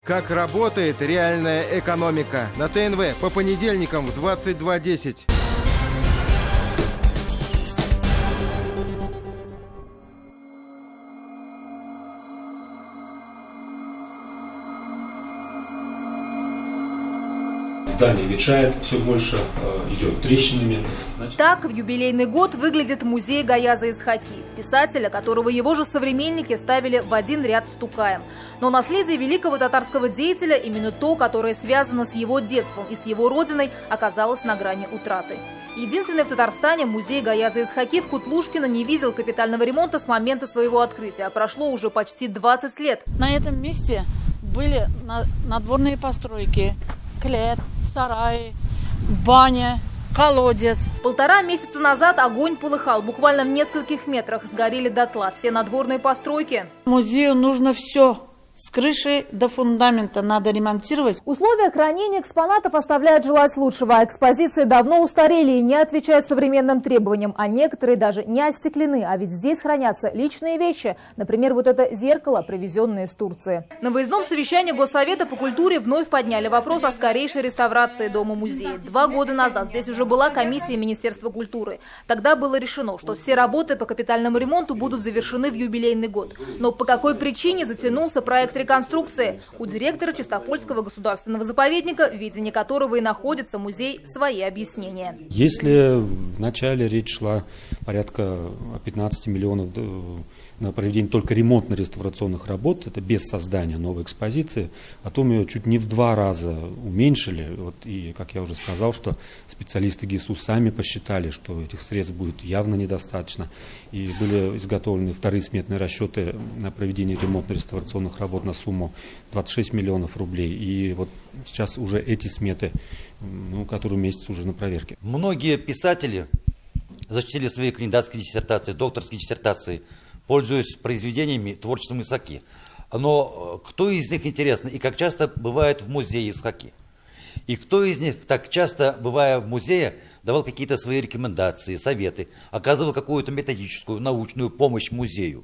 Как работает реальная экономика? На ТНВ по понедельникам в 22:10. Здание ветшает все больше, идет трещинами. Так в юбилейный год выглядит музей Гаяза Исхаки, писателя, которого его же современники ставили в один ряд с Тукаем. Но наследие великого татарского деятеля, именно то, которое связано с его детством и с его родиной, оказалось на грани утраты. Единственный в Татарстане музей Гаяза Исхаки в Кутлушкино не видел капитального ремонта с момента своего открытия. Прошло уже почти 20 лет. На этом месте были надворные постройки, клет, сараи, баня, колодец. 1,5 месяца назад огонь полыхал. Буквально в нескольких метрах сгорели дотла все надворные постройки. Музею нужно все. С крыши до фундамента надо ремонтировать. Условия хранения экспонатов оставляют желать лучшего. Экспозиции давно устарели и не отвечают современным требованиям, а некоторые даже не остеклены. А ведь здесь хранятся личные вещи. Например, вот это зеркало, привезенное из Турции. На выездном совещании Госсовета по культуре вновь подняли вопрос о скорейшей реставрации дома-музея. 2 года назад здесь уже была комиссия Министерства культуры. Тогда было решено, что все работы по капитальному ремонту будут завершены в юбилейный год. Но по какой причине затянулся проект реконструкции? У директора Чистопольского государственного заповедника, в ведении которого и находится музей, свои объяснения. Если в начале речь шла порядка 15 миллионов на проведение только ремонтно-реставрационных работ, это без создания новой экспозиции, потом ее чуть не в 2 раза уменьшили. И, как я уже сказал, что специалисты ГИСУ сами посчитали, что этих средств будет явно недостаточно. И были изготовлены вторые сметные расчеты на проведение ремонтно-реставрационных работ на сумму 26 миллионов рублей. И вот сейчас уже эти сметы, который месяц уже на проверке. Многие писатели защитили свои кандидатские диссертации, докторские диссертации, пользуясь произведениями творчеством Исхаки. Но кто из них, интересно, и как часто бывает в музее Исхаки? И кто из них, так часто бывая в музее, давал какие-то свои рекомендации, советы, оказывал какую-то методическую, научную помощь музею?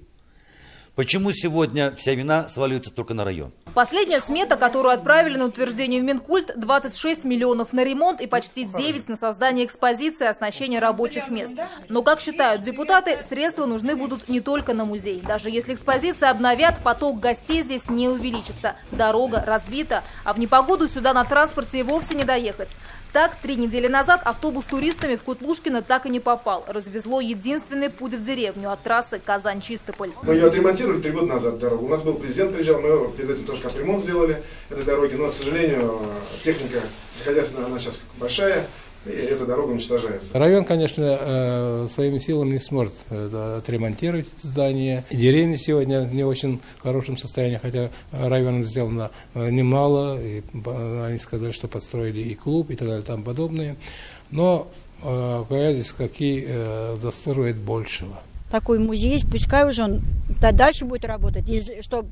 Почему сегодня вся вина сваливается только на район? Последняя смета, которую отправили на утверждение в Минкульт, 26 миллионов на ремонт и почти 9 на создание экспозиции и оснащение рабочих мест. Но, как считают депутаты, средства нужны будут не только на музей. Даже если экспозиции обновят, поток гостей здесь не увеличится. Дорога развита, а в непогоду сюда на транспорте и вовсе не доехать. Так, 3 недели назад автобус с туристами в Кутлушкино так и не попал. Развезло единственный путь в деревню от трассы Казань-Чистополь. Мы ее отремонтировали 3 года назад дорогу. У нас был президент, приезжал, мы перед этим тоже капремонт сделали этой дороги. Но, к сожалению, техника сельскохозяйственная, она сейчас большая, и эта дорога уничтожается. Район, конечно, своими силами не сможет отремонтировать здание. Деревня сегодня не очень в хорошем состоянии, хотя районом сделано немало. И они сказали, что подстроили и клуб, и так далее, там подобное. Но Гаяза Исхаки заслуживает большего. Такой музей есть, пускай уже он дальше будет работать. Что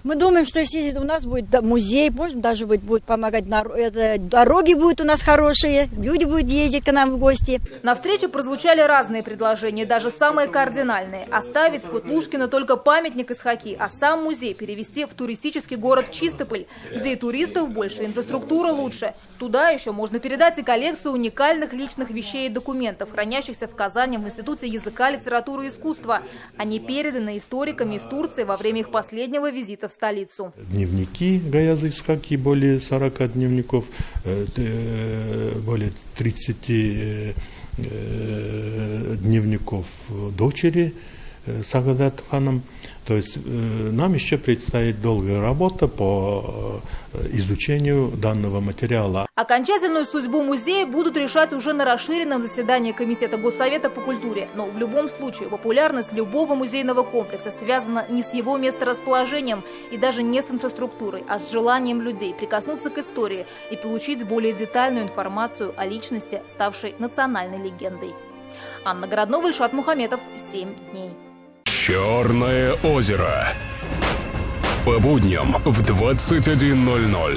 мы думаем, что если у нас будет музей, может даже будет помогать, дороги будут у нас хорошие, люди будут ездить к нам в гости. На встрече прозвучали разные предложения, даже самые кардинальные. Оставить в Кутлушкино только памятник Исхаки, а сам музей перевести в туристический город Чистополь, где и туристов больше, инфраструктура лучше. Туда еще можно передать и коллекцию уникальных личных вещей и документов, хранящихся в Казани в Институте языка, литературы и искусства. Они переданы историками из Турции во время их последнего визита в столицу. Дневники Гаяза Исхаки, более 40 дневников, более 30 дневников дочери Сагадат ханом. То есть нам еще предстоит долгая работа по изучению данного материала. Окончательную судьбу музея будут решать уже на расширенном заседании Комитета Госсовета по культуре. Но в любом случае популярность любого музейного комплекса связана не с его месторасположением и даже не с инфраструктурой, а с желанием людей прикоснуться к истории и получить более детальную информацию о личности, ставшей национальной легендой. Анна Городнова, Ильшат Мухаметов, 7 дней. Черное озеро. По будням в 21:00.